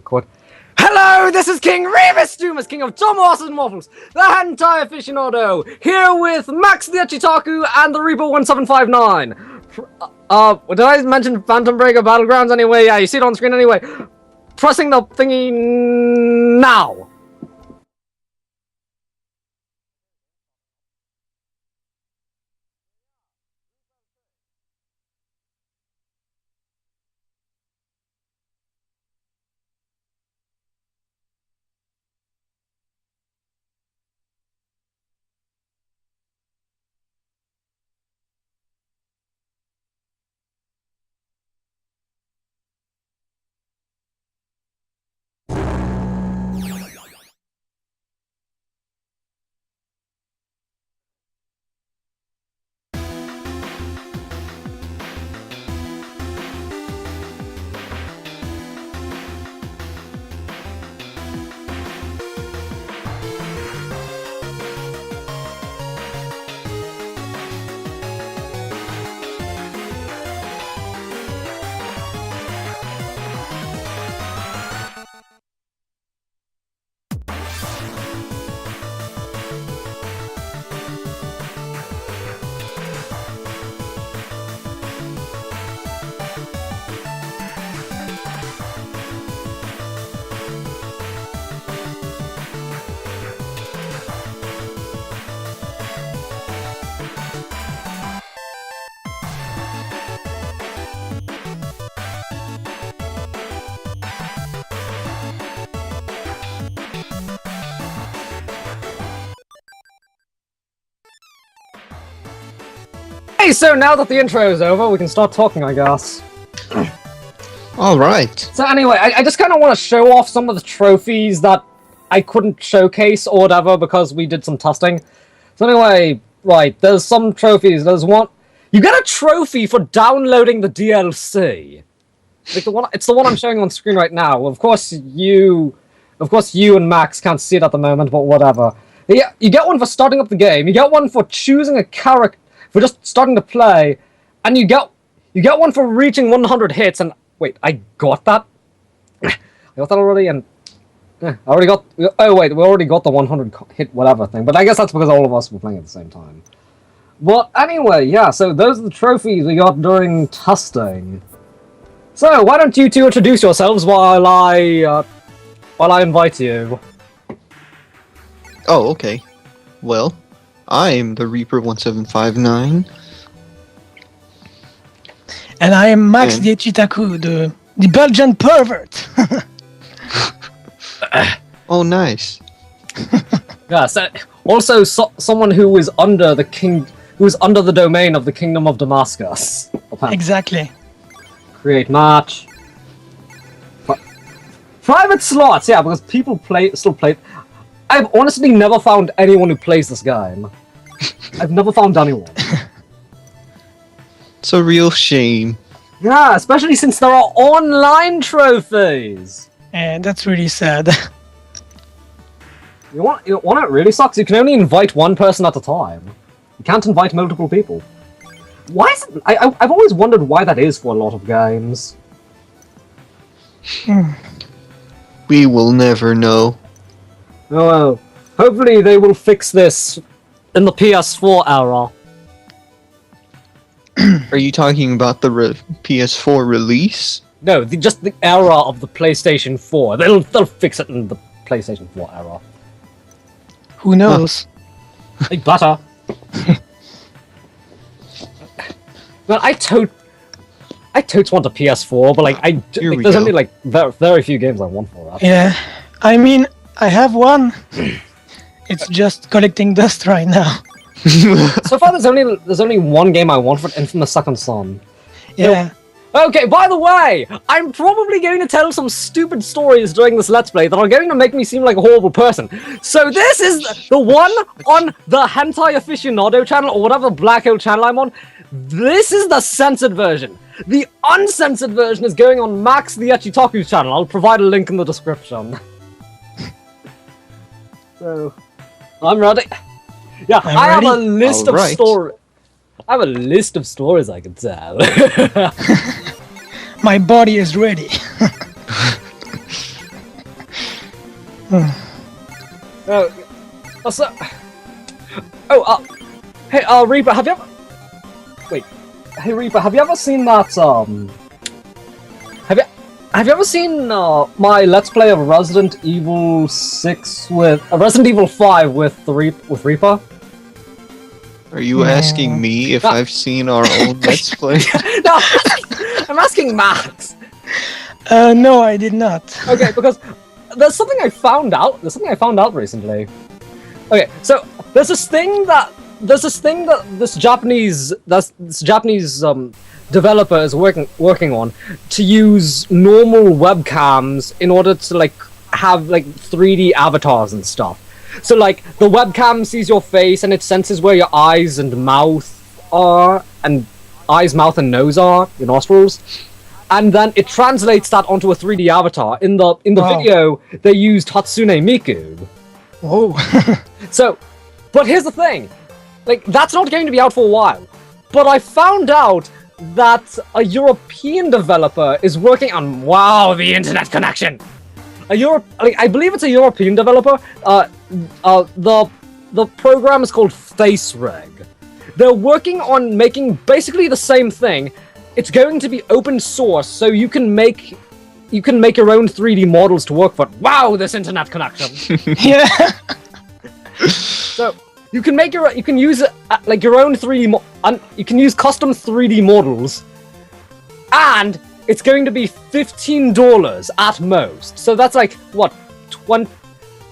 Record. Hello, this is King Revis Dumas, King of Tomahawks and Waffles, the hentai aficionado, here with MaxTheEcchitaku and the Reaper 1759. Did I mention Phantom Breaker BattleGrounds anyway? Yeah, you see it on screen anyway. Pressing the thingy now. Hey, so now that the intro is over, we can start talking, I guess. Alright. So anyway, I just kind of want to show off some of the trophies that I couldn't showcase or whatever because we did some testing. So anyway, right, there's some trophies. There's one... You get a trophy for downloading the DLC. Like it's the one I'm showing on screen right now. Of course you and Max can't see it at the moment, but whatever. Yeah, you get one for starting up the game. You get one for choosing a character, for just starting to play, and you get one for reaching 100 hits. And wait, I got that. I got that already, and I already got. Oh wait, we already got the 100 hit whatever thing. But I guess that's because all of us were playing at the same time. But anyway, yeah. So those are the trophies we got during testing. So why don't you two introduce yourselves while I invite you? Oh, okay. Well, I'm the Reaper 1759. And I am MaxTheEcchitaku, the Belgian pervert. Oh, nice. Yeah. So also someone who is under the domain of the Kingdom of Damascus. Exactly. Create match. Private slots, yeah, because people still play. I've honestly never found anyone who plays this game. I've never found anyone. It's a real shame. Yeah, especially since there are online trophies. And that's really sad. You want it really sucks? You can only invite one person at a time. You can't invite multiple people. Why is it? I've always wondered why that is for a lot of games. We will never know. Oh well. Hopefully they will fix this in the PS4 era. Are you talking about the PS4 release? No, just the era of the PlayStation 4. They'll fix it in the PlayStation 4 era. Who knows? They better. Well, I totes want a PS4, but like there's only like very few games I want for that. Yeah, I mean, I have one. It's just collecting dust right now. So far, there's only one game I want for it, Infamous Second Son. Yeah. Okay, by the way, I'm probably going to tell some stupid stories during this Let's Play that are going to make me seem like a horrible person. So this is the one on the Hentai Aficionado channel, or whatever black hole channel I'm on. This is the censored version. The uncensored version is going on MaxTheEcchitaku's channel. I'll provide a link in the description. So, I'm ready. Yeah, I have a list of stories. I have a list of stories I can tell. My body is ready. So, hey, Reaper, have you ever... Wait. Hey, Reaper, have you ever seen that, Have you ever seen, my Let's Play of Resident Evil 6 with... Resident Evil 5 with Reaper? Are you asking me if I've seen our own Let's Play? No, I'm asking Max! No, I did not. Okay, because there's something I found out recently. Okay, so there's this thing that this Japanese developer is working on to use normal webcams in order to like have like 3D avatars and stuff. So like the webcam sees your face and it senses where your eyes and mouth are, and eyes, mouth, and nose are, your nostrils. And then it translates that onto a 3D avatar. In the video, they used Hatsune Miku. Oh. So, but here's the thing. Like, that's not going to be out for a while. But I found out that a European developer is working on... Wow, the internet connection! I believe it's a European developer. The program is called FaceRig. They're working on making basically the same thing. It's going to be open source, so you can make your own 3D models to work for. Wow, this internet connection. Yeah. So you can use like your own 3D you can use custom 3D models, and it's going to be $15 at most. So that's like what 20.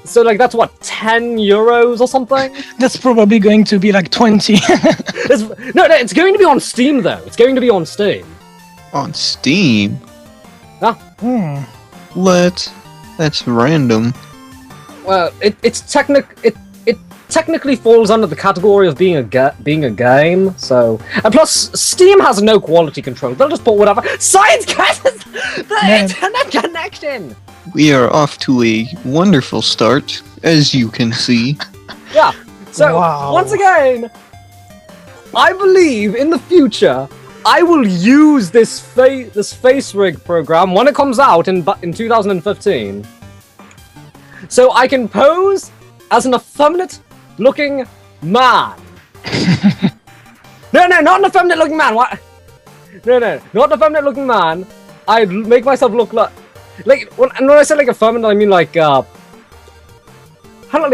So like that's what, 10 euros or something? That's probably going to be like 20. No, it's going to be on Steam though. It's going to be on Steam. On Steam? Yeah. That's random. Well, it technically falls under the category of being a game. So, and plus Steam has no quality control. They'll just put whatever. Science catches the internet connection. We are off to a wonderful start, as you can see. Yeah. So once again, I believe in the future I will use this FaceRig program when it comes out in 2015, so I can pose as an effeminate-looking man. No, not an effeminate-looking man. What? No, not an effeminate-looking man. I'd make myself look like when I say like effeminate, I mean like I don't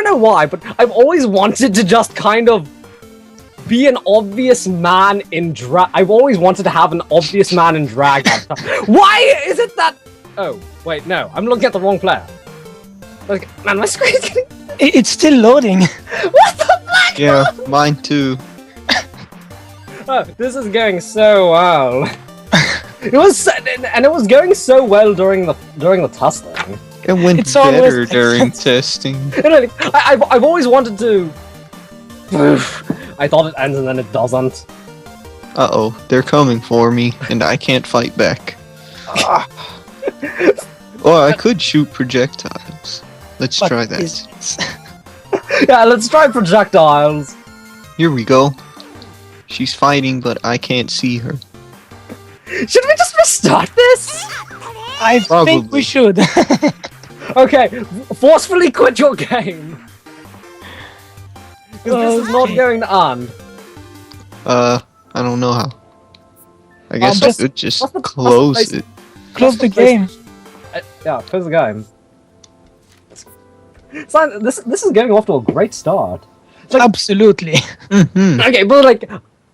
know why, but I've always wanted to just kind of be an obvious man in drag. I've always wanted to have an obvious man in drag. Why is it that? Oh, wait, no, I'm looking at the wrong player. Like, man, my screen's getting... It's still loading. What the fuck? Yeah, mine too. Oh, this is going so well. It was going so well during the testing. It went It's better always during testing. I've always wanted to. I thought it ends and then it doesn't. Uh-oh, they're coming for me, and I can't fight back. Or I could shoot projectiles. Let's try that. Yeah, let's try projectiles. Here we go. She's fighting, but I can't see her. Should we just restart this? I think we should. Okay, forcefully quit your game. Because this is not going to end. I don't know how. I guess I could just what's the close it. Close the game. Yeah, close the game. So, this is getting off to a great start. Like, Absolutely. Mm-hmm. Okay, but like,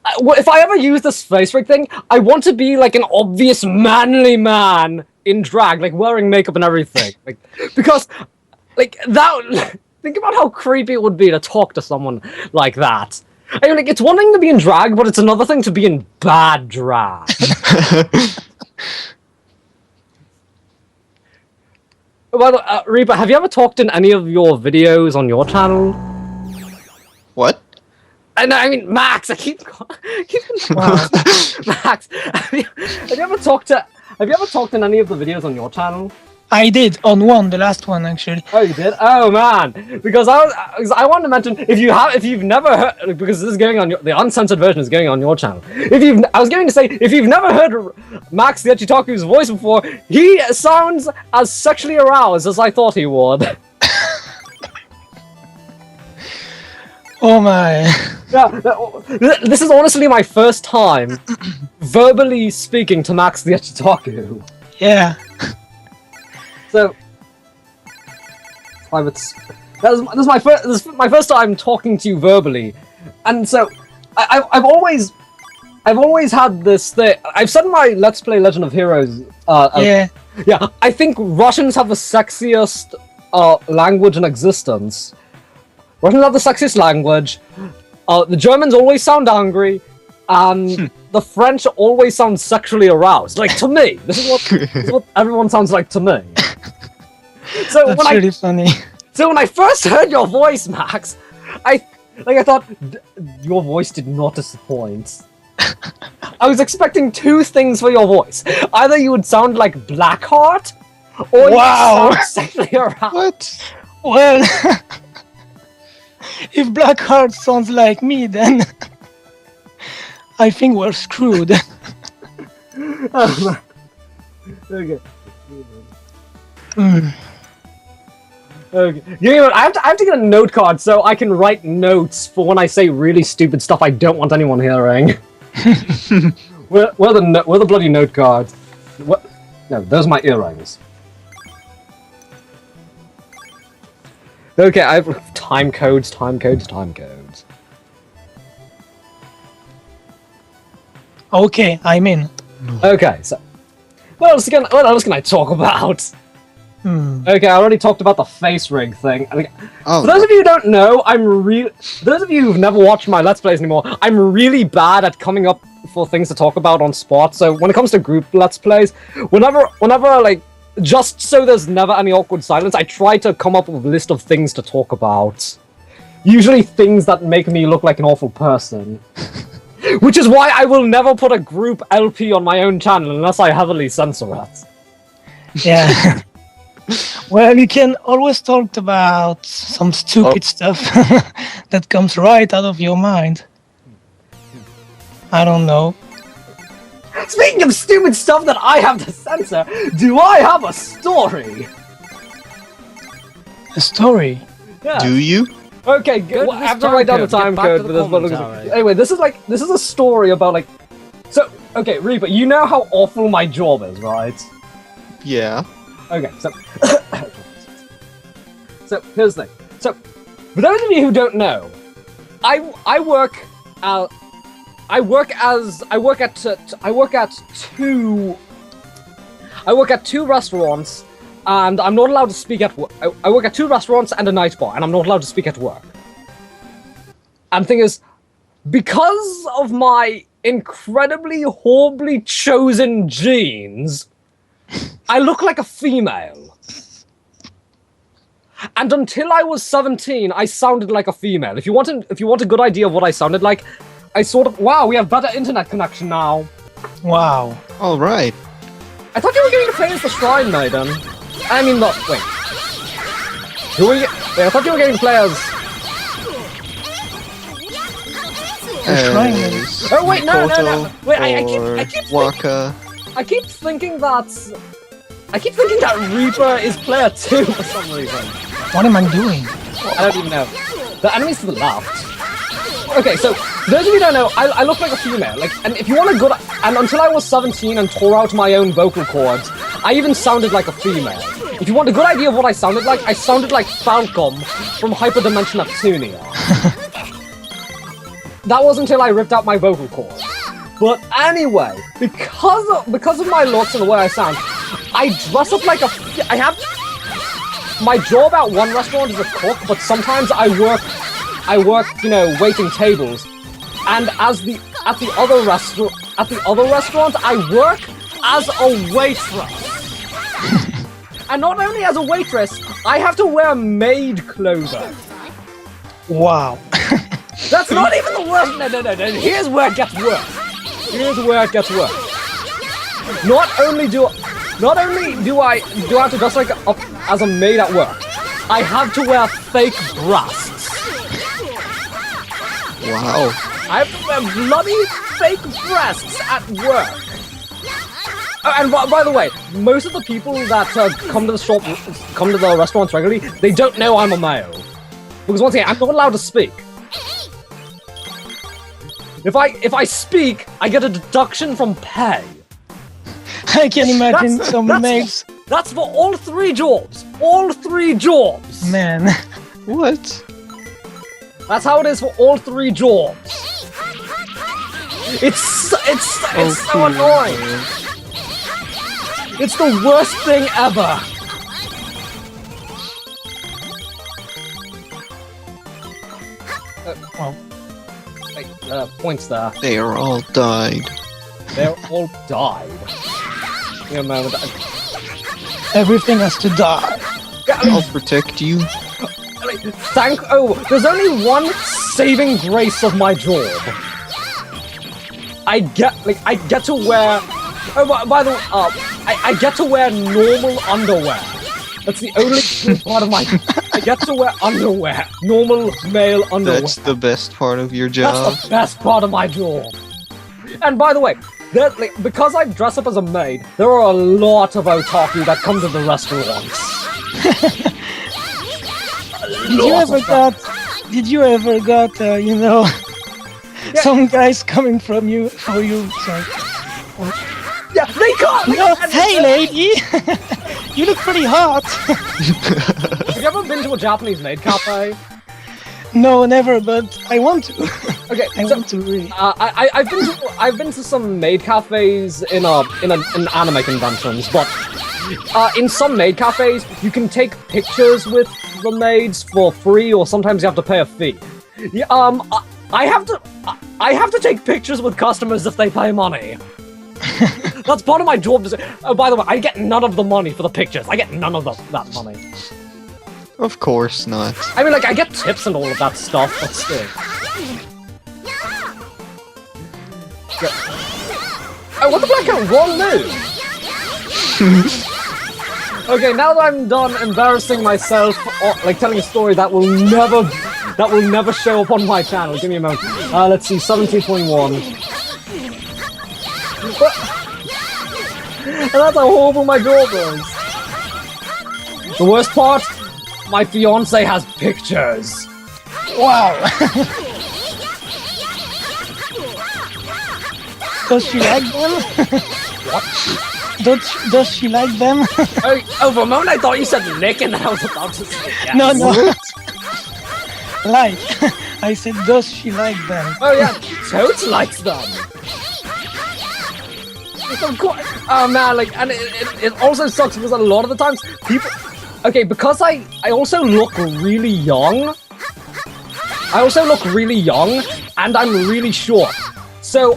if I ever use this FaceRig thing, I want to be like an obvious manly man in drag, like wearing makeup and everything. Like, because, like, that. Think about how creepy it would be to talk to someone like that. I mean, like, it's one thing to be in drag, but it's another thing to be in bad drag. Well, Reba, have you ever talked in any of your videos on your channel? What? I mean, Max. I keep Max. Have you ever talked in any of the videos on your channel? I did on one, the last one actually. Oh, you did? Oh man! Because I wanted to mention if you've never heard, because this is going on the uncensored version is going on your channel. I was going to say if you've never heard MaxTheEcchitaku's voice before, he sounds as sexually aroused as I thought he would. Oh my! Yeah, this is honestly my first time verbally speaking to MaxTheEcchitaku. Yeah. So, this is my first time talking to you verbally, and so I've always had this thing. I've said in my Let's Play Legend of Heroes. Yeah. I think Russians have the sexiest language in existence. Russians have the sexiest language. The Germans always sound angry, and the French always sound sexually aroused. Like to me, this is what everyone sounds like to me. So That's really funny. So when I first heard your voice, Max, I thought your voice did not disappoint. I was expecting two things for your voice: either you would sound like Blackheart, or you would sound sexually aroused. What? Well, if Blackheart sounds like me, then I think we're screwed. Okay. Okay. You know what? I have to get a note card so I can write notes for when I say really stupid stuff I don't want anyone hearing. Where the bloody note cards? What? No, those are my earrings. Okay, I have time codes. Okay, I'm in. Okay, so what else can I talk about? Okay, I already talked about the FaceRig thing. For those of you who don't know, those of you who've never watched my Let's Plays anymore, I'm really bad at coming up for things to talk about on spot. So when it comes to group Let's Plays, whenever like, just so there's never any awkward silence, I try to come up with a list of things to talk about. Usually things that make me look like an awful person. Which is why I will never put a group LP on my own channel unless I heavily censor it. Yeah. Well, you can always talk about some stupid stuff that comes right out of your mind. I don't know. Speaking of stupid stuff that I have to censor, do I have a story? A story? Yeah. Do you? Okay, good. Well, I have to write down the time code for this. Anyway, this is a story about like. So, okay, Reaper, you know how awful my job is, right? Yeah. Okay, so here's the thing. So, for those of you who don't know, I work at two restaurants, and I'm not allowed to speak at work. I work at two restaurants and a night bar, and I'm not allowed to speak at work. And the thing is, because of my incredibly horribly chosen genes, I look like a female. And until I was 17, I sounded like a female. If you want a good idea of what I sounded like, wow, we have better internet connection now. Wow. All right. I thought you were going to play as the Shrine Maiden. I mean, no, wait. I thought you were going to play as... Oh wait, no. Wait, I keep Waka. I keep thinking that Reaper is player 2 for some reason. What am I doing? I don't even know. The enemy's to the left. Okay, so those of you who don't know, I look like a female. And if you want a good, and until I was 17 and tore out my own vocal cords, I even sounded like a female. If you want a good idea of what I sounded like Falcom from Hyperdimension Neptunia. That was until I ripped out my vocal cords. But anyway, because of my looks and the way I sound, I dress up like I have my job at one restaurant is a cook, but sometimes I work, waiting tables. And at the other restaurant, I work as a waitress. And not only as a waitress, I have to wear maid clothing. Wow. That's not even the worst. No. Here's where it gets worse. Not only do Not only do I have to dress like up as a maid at work, I have to wear fake breasts. Wow. I have to wear bloody fake breasts at work. And by the way, most of the people that come to the restaurants regularly, they don't know I'm a male. Because once again, I'm not allowed to speak. If I speak, I get a deduction from pay. I can imagine some maids. That's for all 3 jobs. All 3 jobs. Man. What? That's how it is for all 3 jobs. It's so annoying. It's the worst thing ever. Well, wait, points there. They are all died. They're all died. Yeah, man. Everything has to die. I'll protect you. There's only one saving grace of my job. I get to wear. Oh, by the way, I get to wear normal underwear. That's the only good part of my. I get to wear underwear, normal male underwear. That's the best part of your job. That's the best part of my job. And by the way, because I dress up as a maid, there are a lot of otaku that come to the restaurants. Did you ever got some guys coming from you for you? Sorry. Yeah, they got. No, hey, lady, you look pretty hot. Have you ever been to a Japanese maid cafe? No, never. But I want to. Okay, I want to really. I've been to some maid cafes in anime conventions, but in some maid cafes you can take pictures with the maids for free, or sometimes you have to pay a fee. Yeah, I have to take pictures with customers if they pay money. That's part of my job. Oh, by the way, I get none of the money for the pictures. I get none of that money. Of course not. I mean, I get tips and all of that stuff, but still. Oh, what the black cat? Wrong move! Okay, now that I'm done embarrassing myself, telling a story that will never show up on my channel. Give me a moment. Let's see, 17.1. And that's how horrible my job is. The worst part? My fiance has pictures. Wow. Does she like them? What? Does she like them? Oh, for a moment I thought you said lick, and I was about to say yes. No. Like. I said, does she like them? Oh yeah, Totes likes them. Of course. Oh man, and it also sucks because a lot of the times people. Okay, because I also look really young. I also look really young, and I'm really short. So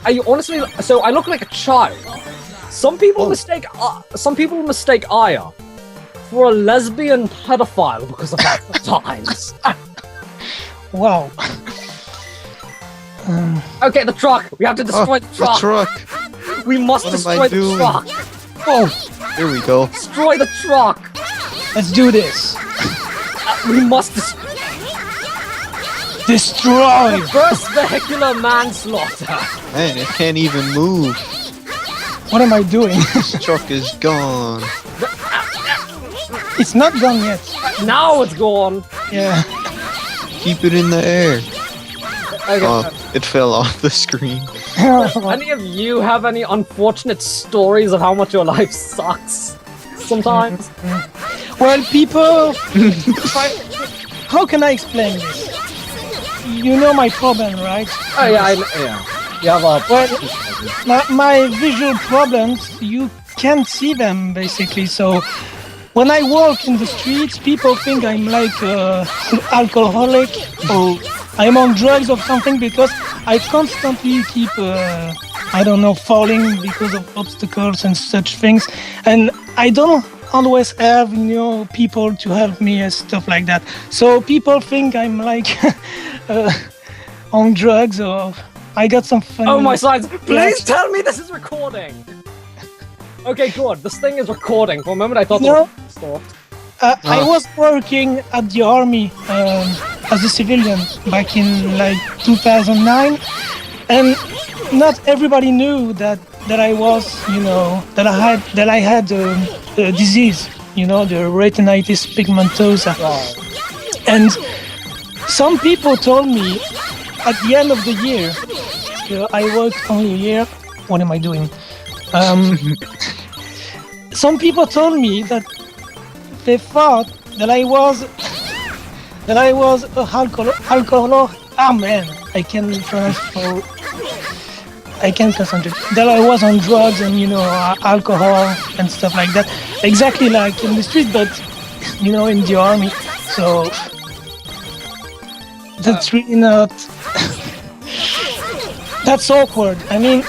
I honestly, I look like a child. Some people mistake Aya for a lesbian pedophile because of that sometimes. Wow. Okay, the truck. We have to destroy the truck. The truck. We must destroy the truck. Oh, Here we go. Destroy the truck. let's do this. We must Destroy. reverse vehicular manslaughter. Man, it can't even move. What am I doing? This truck is gone. It's not gone yet. Now it's gone. Yeah. Keep it in the air. Okay. Oh, it fell off the screen. Any of you have any unfortunate stories of how much your life sucks? Sometimes. Well, people. How can I explain this? You know my problem, right? Oh yeah, yeah. You have a My visual problems, you can't see them basically. So when I walk in the streets, people think I'm like alcoholic or I'm on drugs or something because I constantly keep, falling because of obstacles and such things. And I don't always have, people to help me and stuff like that. So people think I'm like on drugs or I got some funny... Oh my sides! Please tell me this is recording! Okay, good. This thing is recording. For a moment, I thought No. it stopped. I was working at the army as a civilian back in like 2009, and not everybody knew that I was, that I had a disease, the retinitis pigmentosa. Right. And some people told me at the end of the year, I worked only a year. What am I doing? Some people told me that they thought that I was a alcohol. Ah man, I can't concentrate. That I was on drugs and alcohol and stuff like that. Exactly like in the street, but in the army. So that's really not. That's awkward. I mean,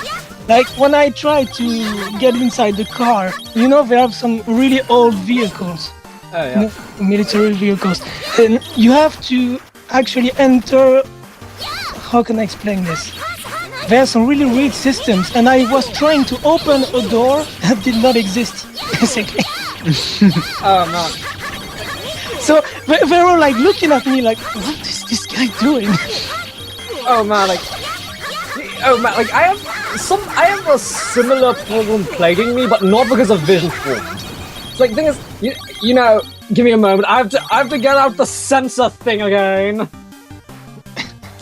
like when I try to get inside the car, they have some really old vehicles. Oh, yeah. Military vehicles, and you have to actually enter. How can I explain this? There are some really weird systems, and I was trying to open a door that did not exist, basically. Oh, man. So they were like looking at me like, what is this guy doing? Oh, man, like I have a similar problem plaguing me, but not because of vision forms. It's like, the thing is, give me a moment. I have to get out the censor thing again.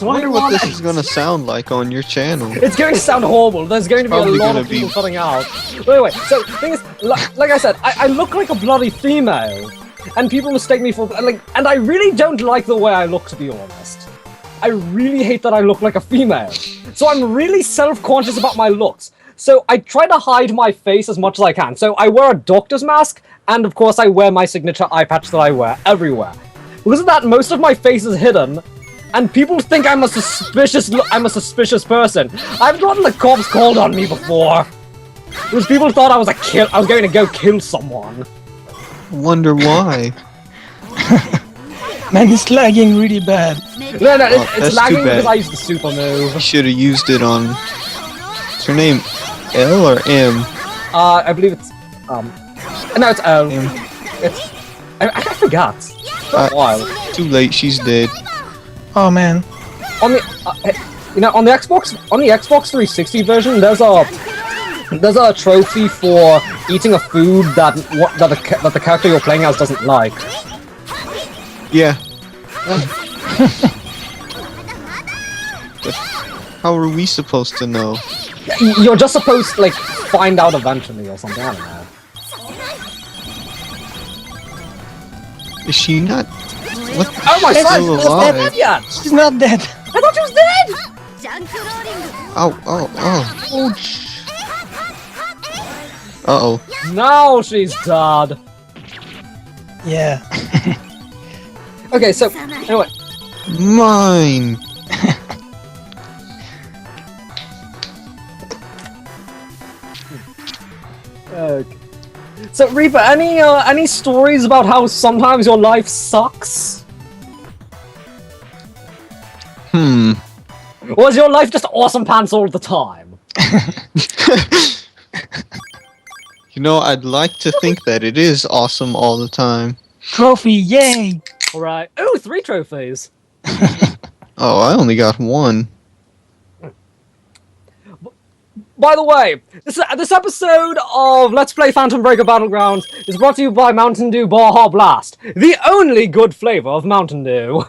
I wonder what this is gonna sound like on your channel. It's going to sound horrible. There's going to be Probably a lot gonna of people be- cutting out. But anyway, so the thing is, like I said, I look like a bloody female, and people mistake me for and I really don't like the way I look, to be honest. I really hate that I look like a female. So I'm really self-conscious about my looks. So I try to hide my face as much as I can. So I wear a doctor's mask, and of course I wear my signature eye patch that I wear everywhere. Because of that, most of my face is hidden, and people think I'm a suspicious person. I've gotten the cops called on me before. Because people thought I was going to go kill someone. Wonder why. Man, it's lagging really bad. No, Oh, it's that's lagging too bad. because I used the super move. You should have used it on. What's her name? L or M? I believe it's no, it's L. M. It's I forgot. It's been a while. Too late. She's dead. Oh man. On the on the Xbox 360 version, there's a trophy for eating a food that the character you're playing as doesn't like. Yeah. But how are we supposed to know? You're just supposed to find out eventually or something. I don't know. Is she not? What? Oh my She's god, still she's not alive. dead yet! She's not dead. I thought she was dead! Oh. Ouch. Uh-oh. Now she's dead. Yeah. Okay, so anyway, Mine. okay. So Reaper, any stories about how sometimes your life sucks? Or is your life just awesome pants all the time? I'd like to think that it is awesome all the time. Trophy, yay! Alright. Ooh, 3 trophies! Oh, I only got one. By the way, this episode of Let's Play Phantom Breaker Battlegrounds is brought to you by Mountain Dew Baja Blast, the only good flavor of Mountain Dew.